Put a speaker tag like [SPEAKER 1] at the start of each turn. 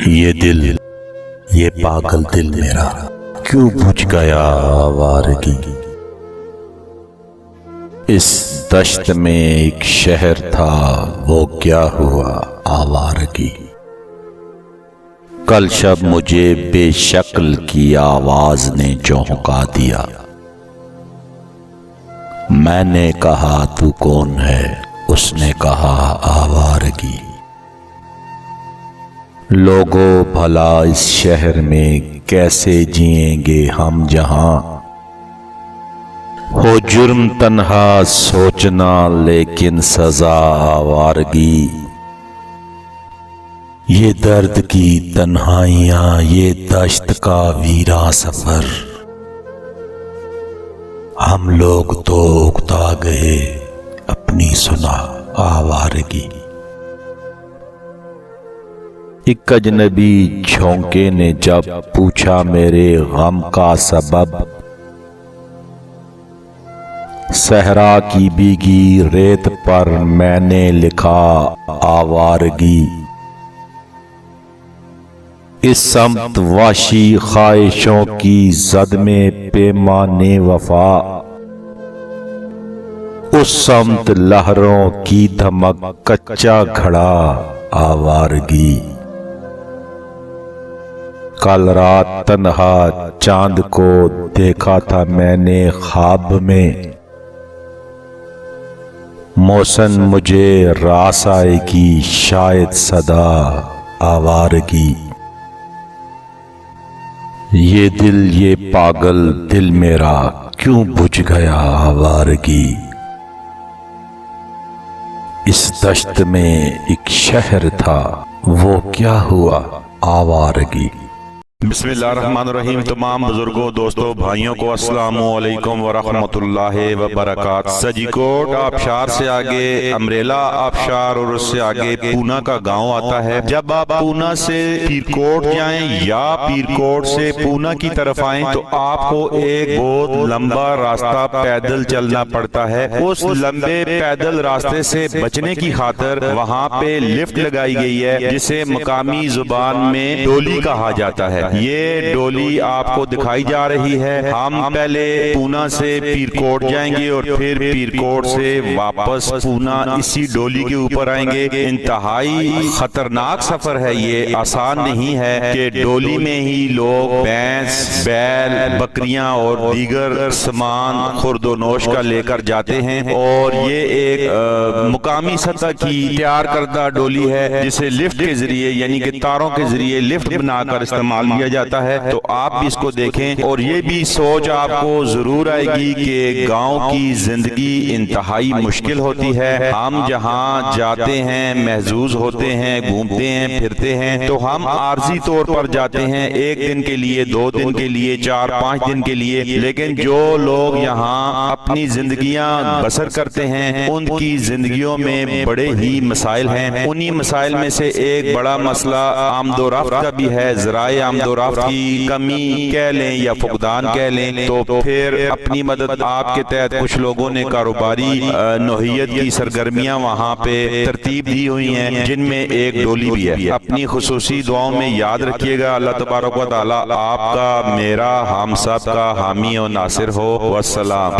[SPEAKER 1] یہ دل، یہ پاگل دل میرا کیوں بجھ گیا آوارگی۔ اس دشت میں ایک شہر تھا، وہ کیا ہوا آوارگی۔ کل شب مجھے بے شکل کی آواز نے چونکا دیا۔ میں نے کہا تو کون ہے؟ اس نے کہا آوارگی۔ لوگو بھلا اس شہر میں کیسے جئیں گے ہم جہاں ہو جرم تنہا سوچنا لیکن سزا آوارگی۔ یہ درد کی تنہائیاں، یہ دشت کا ویراں سفر، ہم لوگ تو اکتا گئے اپنی سنا آوارگی۔ ایک اجنبی جھونکے نے جب پوچھا میرے غم کا سبب، صحرا کی بھیگی ریت پر میں نے لکھا آوارگی۔ اس سمت وحشی خواہشوں کی زد میں پیمانے وفا، اس سمت لہروں کی دھمک کچا گھڑا آوارگی۔ کل رات تنہا چاند کو دیکھا تھا میں نے خواب میں، موسم مجھے راس آئے گی شاید صدا آوارگی۔ یہ دل، یہ پاگل دل میرا کیوں بجھ گیا آوارگی۔ اس دشت میں ایک شہر تھا، وہ کیا ہوا آوارگی۔
[SPEAKER 2] بسم اللہ الرحمن الرحیم۔ تمام بزرگوں، دوستوں، بھائیوں کو السلام علیکم ورحمۃ اللہ وبرکاتہ۔ سجیکوٹ آبشار سے آگے امریلا آبشار اور اس سے آگے پونا کا گاؤں آتا ہے۔ جب آپ پونا سے پیرکوٹ جائیں یا پیرکوٹ سے پونا کی طرف آئیں تو آپ کو ایک بہت لمبا راستہ پیدل چلنا پڑتا ہے۔ اس لمبے پیدل راستے سے بچنے کی خاطر وہاں پہ لفٹ لگائی گئی ہے، جسے مقامی زبان میں ڈولی کہا جاتا ہے۔ یہ ڈولی آپ کو دکھائی جا رہی ہے۔ ہم پہلے پونا سے پیرکوٹ جائیں گے اور پھر پیرکوٹ سے واپس پونا اسی ڈولی کے اوپر آئیں گے۔ انتہائی خطرناک سفر ہے یہ، آسان نہیں ہے کہ ڈولی میں ہی لوگ بھینس، بیل، بکریاں اور دیگر سامان خورد و نوش کا لے کر جاتے ہیں، اور یہ ایک مقامی سطح کی تیار کردہ ڈولی ہے جسے لفٹ کے ذریعے یعنی کہ تاروں کے ذریعے لفٹ بنا کر استعمال کیا جاتا ہے۔ تو آپ بھی اس کو دیکھیں اور یہ بھی سوچ آپ کو ضرور آئے گی کہ گاؤں کی زندگی انتہائی مشکل ہوتی ہے۔ ہم جہاں جاتے ہیں محظوظ ہوتے ہیں، گھومتے ہیں، پھرتے ہیں، تو ہم عارضی طور پر جاتے ہیں، ایک دن کے لیے، 2 دن کے لیے، 4-5 دن کے لیے، لیکن جو لوگ یہاں اپنی زندگیاں بسر کرتے ہیں ان کی زندگیوں میں بڑے ہی مسائل ہیں۔ انہی مسائل میں سے ایک بڑا مسئلہ آمد و رفت کا بھی ہے۔ ذرائع آمد و رفت کی کمی کہہ لیں یا فقدان کہہ لیں، تو پھر اپنی مدد آپ کے تحت کچھ لوگوں نے کاروباری نوعیت کی سرگرمیاں وہاں پہ ترتیب دی ہوئی ہیں، جن میں ایک ڈولی بھی ہے۔ اپنی خصوصی دعاؤں میں یاد رکھیے گا۔ اللہ تبارک و تعالیٰ آپ کا، میرا، ہم سب کا حامی و ناصر ہو۔ والسلام۔